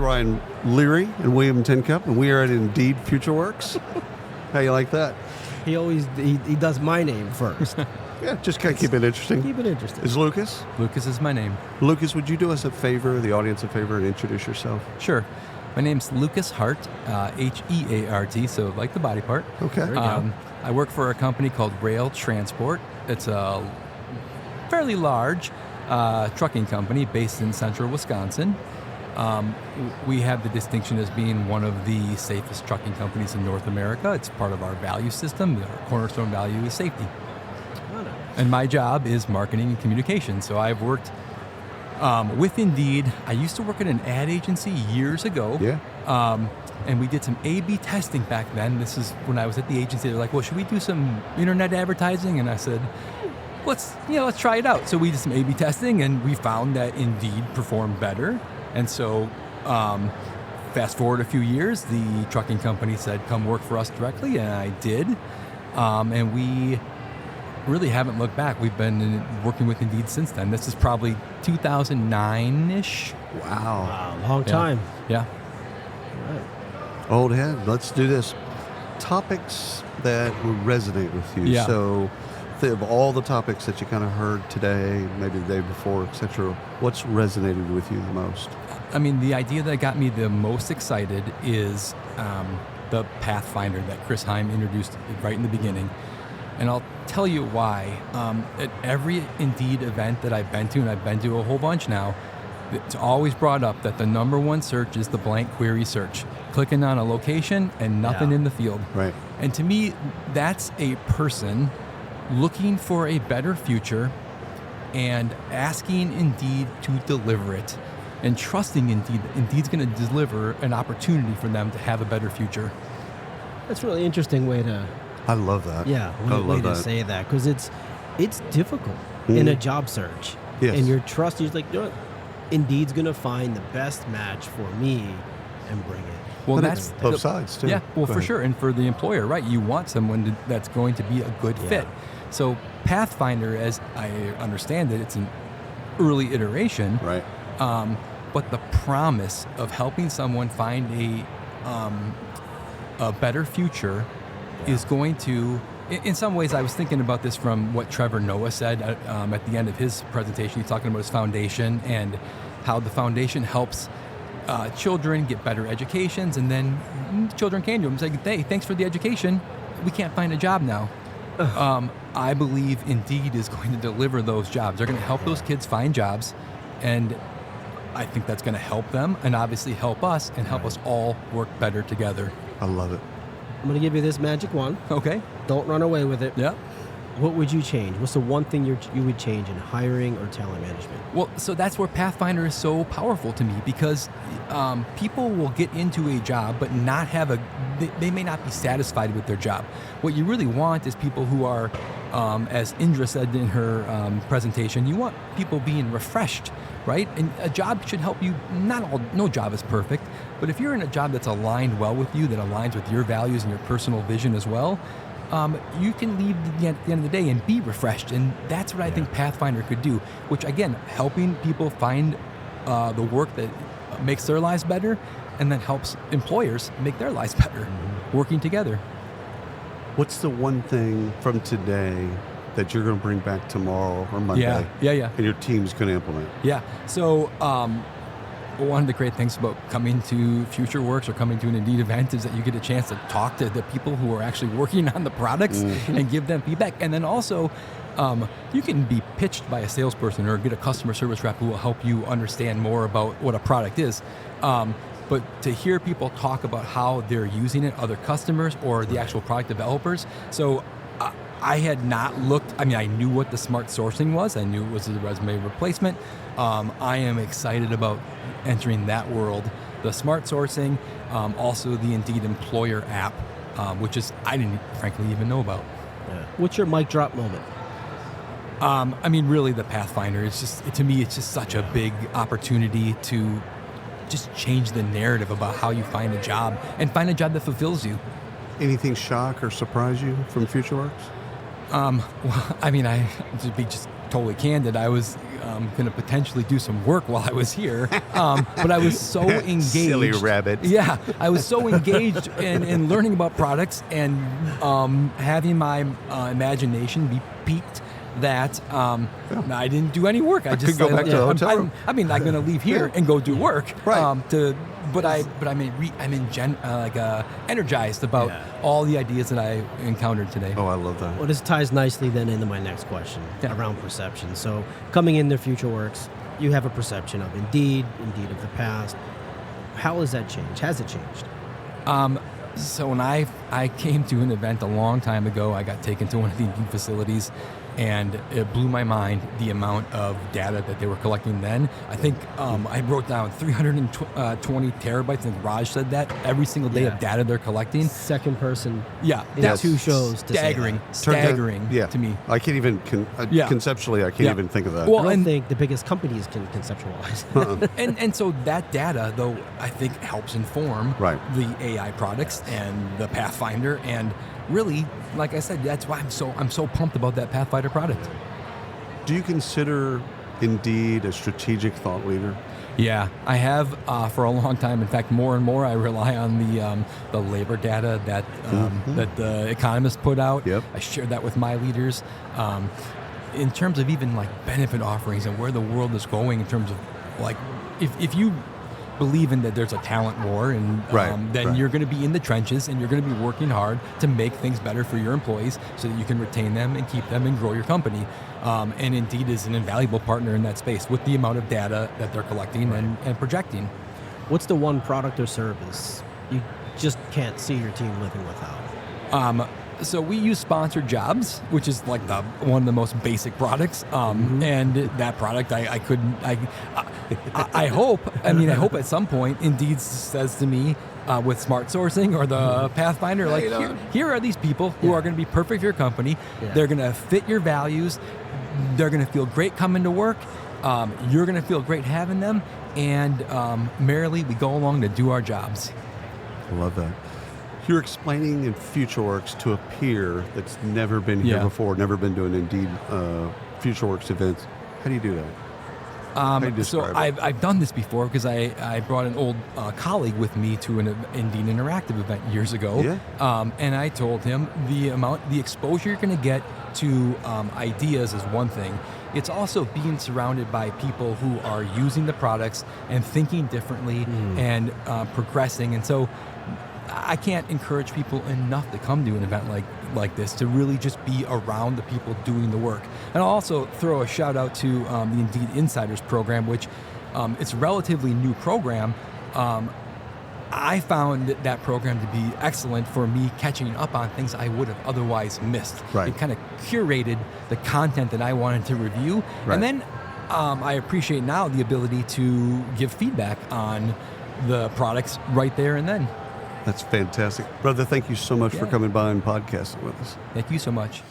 Ryan Leary and William Tincup, and we are at Indeed FutureWorks. How you like that? He does my name first. Yeah, just kind of keep it interesting. Keep it interesting. Is Lucas? Lucas is my name. Lucas, would you do us a favor, the audience a favor, and introduce yourself? Sure. My name's Lucas Hart, Heart, so like the body part. Okay. There you go. I work for a company called Roehl Transport. It's a fairly large trucking company based in central Wisconsin. We have the distinction as being one of the safest trucking companies in North America. It's part of our value system. Our cornerstone value is safety. And my job is marketing and communication. So I've worked with Indeed. I used to work at an ad agency years ago. Yeah. And we did some A/B testing back then. This is when I was at the agency. They're like, well, should we do some internet advertising? And I said, let's try it out. So we did some A/B testing, and we found that Indeed performed better. And so fast forward a few years, the trucking company said, come work for us directly, and I did. And we really haven't looked back. We've been working with Indeed since then. This is probably 2009-ish. Wow. Long time. Yeah. Right. Old head. Let's do this. Topics that would resonate with you. Yeah. So of all the topics that you kind of heard today, maybe the day before, etc., what's resonated with you the most? I mean, the idea that got me the most excited is the Pathfinder that Chris Heim introduced right in the beginning. And I'll tell you why. At every Indeed event that I've been to, and I've been to a whole bunch now, it's always brought up that the number one search is the blank query search. Clicking on a location and nothing in the field. Right. And to me, that's a person looking for a better future and asking Indeed to deliver it. And trusting Indeed's going to deliver an opportunity for them to have a better future. That's a really interesting way to... I love that. Yeah, way to say that, because it's difficult in a job search. Yes. And you're trusting, you're like, you know what? Indeed's going to find the best match for me and bring it. Well, but that's both sides, too. Yeah, well, for sure. And for the employer, right, you want someone that's going to be a good fit. So Pathfinder, as I understand it, it's an early iteration. Right. But the promise of helping someone find a better future is going to, in some ways, I was thinking about this from what Trevor Noah said at the end of his presentation. He's talking about his foundation and how the foundation helps children get better educations, and then children came to him and said, hey, thanks for the education. We can't find a job now. I believe Indeed is going to deliver those jobs. They're going to help those kids find jobs, and I think that's going to help them and obviously help us and help us all work better together. I love it. I'm going to give you this magic wand. Okay. Don't run away with it. Yeah. What would you change? What's the one thing you would change in hiring or talent management? Well, so that's where Pathfinder is so powerful to me, because people will get into a job but not have they may not be satisfied with their job. What you really want is people who are, as Indra said in her presentation, you want people being refreshed, right? And a job should help you. No job is perfect, but if you're in a job that's aligned well with you, that aligns with your values and your personal vision as well, you can leave at the end of the day and be refreshed. And that's what I think Pathfinder could do, which, again, helping people find the work that makes their lives better and then helps employers make their lives better, working together. What's the one thing from today that you're going to bring back tomorrow or Monday? Yeah. And your team's going to implement? Yeah. So one of the great things about coming to FutureWorks or coming to an Indeed event is that you get a chance to talk to the people who are actually working on the products and give them feedback. And then also, you can be pitched by a salesperson or get a customer service rep who will help you understand more about what a product is. But to hear people talk about how they're using it, other customers or the actual product developers. So I had not looked, I knew what the smart sourcing was. I knew it was a resume replacement. I am excited about entering that world. The smart sourcing, also the Indeed employer app, which is, I didn't frankly even know about. Yeah. What's your mic drop moment? Really the Pathfinder. It's just, to me, it's just such a big opportunity to just change the narrative about how you find a job and find a job that fulfills you. Anything shock or surprise you from FutureWorks? To be just totally candid, I was going to potentially do some work while I was here. But I was so engaged. Silly rabbit. Yeah, I was so engaged in learning about products and having my imagination be piqued that I didn't do any work. I just could go back to the hotel room. I'm not going to leave here and go do work. Right. But I'm energized about all the ideas that I encountered today. Oh, I love that. Well, this ties nicely then into my next question around perception. So coming in their FutureWorks, you have a perception of Indeed of the past. How has that changed? Has it changed? So when I came to an event a long time ago, I got taken to one of the Indeed facilities, and it blew my mind the amount of data that they were collecting then. I think I wrote down 320 terabytes, I think Raj said that, every single day of data they're collecting. Second person Yeah. in 2 shows to Staggering. say that. Staggering to me. I can't even, conceptually, I can't even think of that. Well, I don't think the biggest companies can conceptualize. And so that data, though, I think helps inform the AI products and the Pathfinder, and really, like I said, that's why I'm so pumped about that Pathfinder product. Do you consider Indeed a strategic thought leader? Yeah, I have for a long time. In fact, more and more, I rely on the labor data that that the economists put out. Yep. I share that with my leaders. In terms of even like benefit offerings and where the world is going, in terms of like if you believe in that there's a talent war, and then you're going to be in the trenches and you're going to be working hard to make things better for your employees so that you can retain them and keep them and grow your company. And Indeed is an invaluable partner in that space with the amount of data that they're collecting and projecting. What's the one product or service you just can't see your team living without? So we use sponsored jobs, which is like one of the most basic products. And that product, I hope at some point Indeed says to me with smart sourcing or the Pathfinder, like, here are these people who are going to be perfect for your company. They're going to fit your values. They're going to feel great coming to work. You're going to feel great having them. And merrily, we go along to do our jobs. I love that. You're explaining in FutureWorks to a peer that's never been here before, never been to an Indeed FutureWorks event. How do you do that? How do you describe it? I've done this before because I brought an old colleague with me to an Indeed Interactive event years ago. And I told him the exposure you're going to get to ideas is one thing. It's also being surrounded by people who are using the products and thinking differently and progressing. And so I can't encourage people enough to come to an event like this, to really just be around the people doing the work. And I'll also throw a shout out to the Indeed Insiders program, which it's a relatively new program. I found that program to be excellent for me catching up on things I would have otherwise missed. It kind of curated the content that I wanted to review. And then I appreciate now the ability to give feedback on the products right there and then. That's fantastic. Brother, thank you so much for coming by and podcasting with us. Thank you so much.